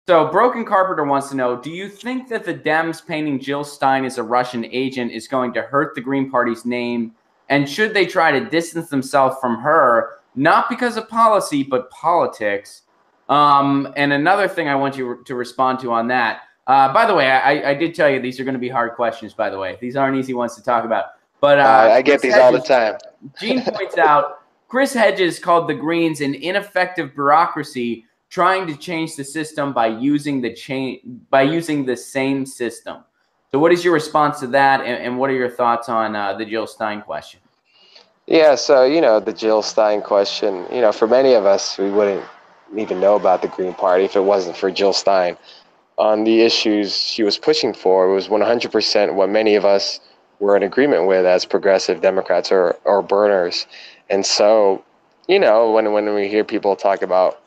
So Broken Carpenter wants to know, do you think that the Dems painting Jill Stein as a Russian agent is going to hurt the Green Party's name? And should they try to distance themselves from her, not because of policy, but politics? And another thing I want you to respond to on that. By the way, I did tell you these are going to be hard questions, by the way. These aren't easy ones to talk about. But I get these all the time. Gene points out, Chris Hedges called the Greens an ineffective bureaucracy trying to change the system by using the same system. So what is your response to that, and what are your thoughts on the Jill Stein question? Yeah, so, the Jill Stein question, for many of us, we wouldn't even know about the Green Party if it wasn't for Jill Stein. On the issues she was pushing for, it was 100% what many of us were in agreement with as progressive Democrats or burners. And so, when we hear people talk about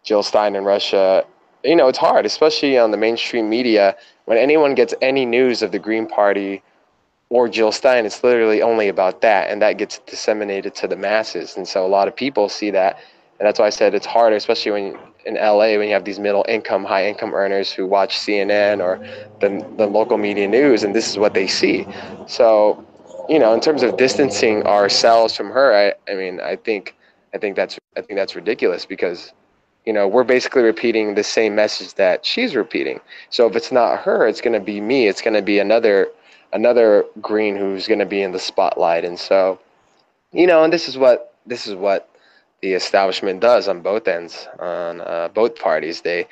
Jill Stein in Russia, it's hard, especially on the mainstream media. When anyone gets any news of the Green Party or Jill Stein, it's literally only about that, and that gets disseminated to the masses. And so a lot of people see that, and that's why I said it's harder, especially when in LA, when you have these middle income, high income earners who watch CNN or the local media news, and this is what they see. So, in terms of distancing ourselves from her, I think that's ridiculous, because we're basically repeating the same message that she's repeating. So if it's not her, it's going to be me. It's going to be another Green who's going to be in the spotlight. And so, and this is what the establishment does on both ends, on both parties. They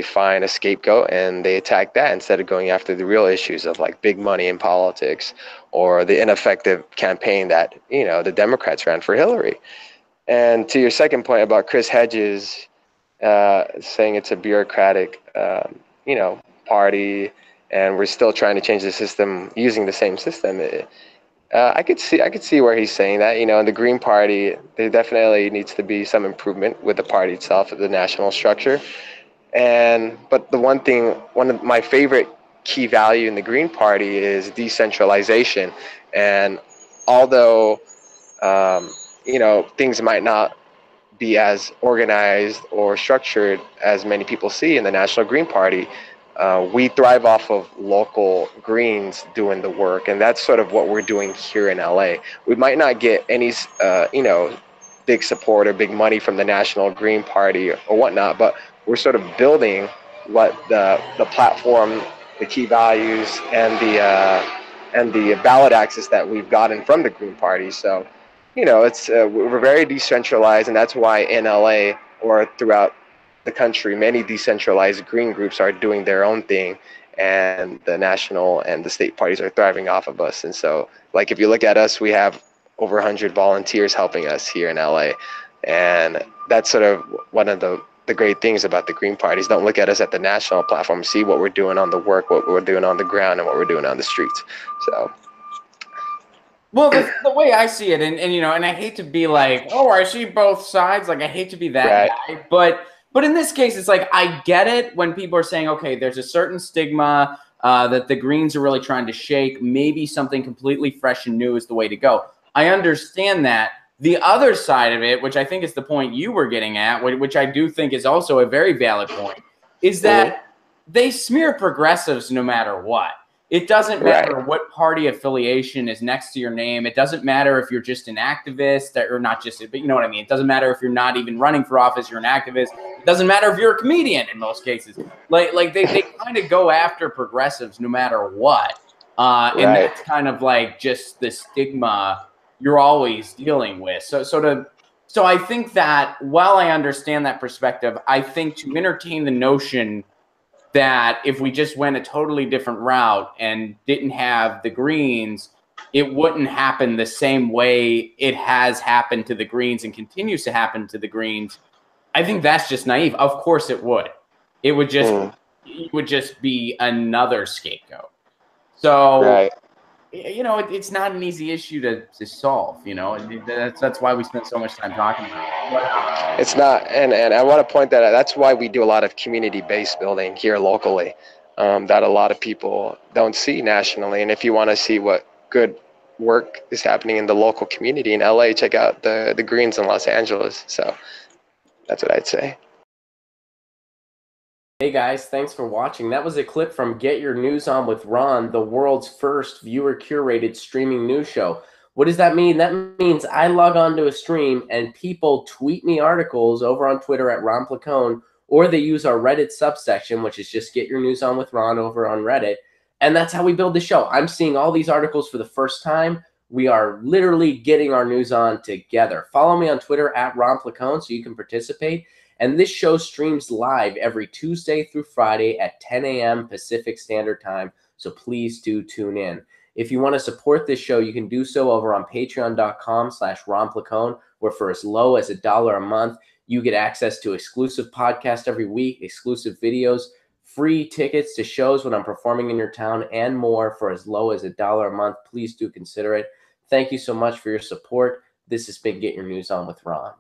find a scapegoat and they attack that instead of going after the real issues of like big money in politics or the ineffective campaign that, the Democrats ran for Hillary. And to your second point about Chris Hedges, saying it's a bureaucratic, party, and we're still trying to change the system using the same system. I could see where he's saying that. In the Green Party, there definitely needs to be some improvement with the party itself, the national structure. But one of my favorite key value in the Green Party is decentralization. And although things might not be as organized or structured as many people see in the National Green Party, we thrive off of local Greens doing the work, and that's sort of what we're doing here in LA. We might not get any, big support or big money from the National Green Party or whatnot, but we're sort of building what the platform, the key values, and the ballot access that we've gotten from the Green Party. So, we're very decentralized, and that's why in LA or throughout the country, many decentralized Green groups are doing their own thing, and the national and the state parties are thriving off of us. And so, like, if you look at us, we have over 100 volunteers helping us here in LA, and that's sort of one of the great things about the Green Parties. Don't look at us at the national platform, see what we're doing on the work, what we're doing on the ground, and what we're doing on the streets. So. Well, the way I see it, and I hate to be like, oh, I see both sides. Like, I hate to be that guy, but in this case, it's like, I get it when people are saying, okay, there's a certain stigma that the Greens are really trying to shake. Maybe something completely fresh and new is the way to go. I understand that. The other side of it, which I think is the point you were getting at, which I do think is also a very valid point, is that they smear progressives no matter what. It doesn't matter what party affiliation is next to your name. It doesn't matter if you're just an activist or not just, but you know what I mean? It doesn't matter if you're not even running for office, you're an activist. It doesn't matter if you're a comedian in most cases. Like they kind of go after progressives no matter what. And that's kind of like just the stigma you're always dealing with. So I think that while I understand that perspective, I think to entertain the notion that if we just went a totally different route and didn't have the Greens, it wouldn't happen the same way it has happened to the Greens and continues to happen to the Greens. I think that's just naive. Of course it would. It would just be another scapegoat. So, it's not an easy issue to solve, That's why we spend so much time talking about it. It's not, and I want to point that out. That's why we do a lot of community-based building here locally, that a lot of people don't see nationally. And if you want to see what good work is happening in the local community in LA, check out the Greens in Los Angeles. So that's what I'd say. Hey guys, thanks for watching. That was a clip from Get Your News On with Ron, the world's first viewer-curated streaming news show. What does that mean? That means I log on to a stream and people tweet me articles over on Twitter at Ron Placone, or they use our Reddit subsection, which is just Get Your News On with Ron over on Reddit. And that's how we build the show. I'm seeing all these articles for the first time. We are literally getting our news on together. Follow me on Twitter at Ron Placone so you can participate. And this show streams live every Tuesday through Friday at 10 a.m. Pacific Standard Time. So please do tune in. If you want to support this show, you can do so over on patreon.com/Ron Placone, where for as low as $1 a month, you get access to exclusive podcasts every week, exclusive videos, free tickets to shows when I'm performing in your town, and more for as low as $1 a month. Please do consider it. Thank you so much for your support. This has been Get Your News On with Ron.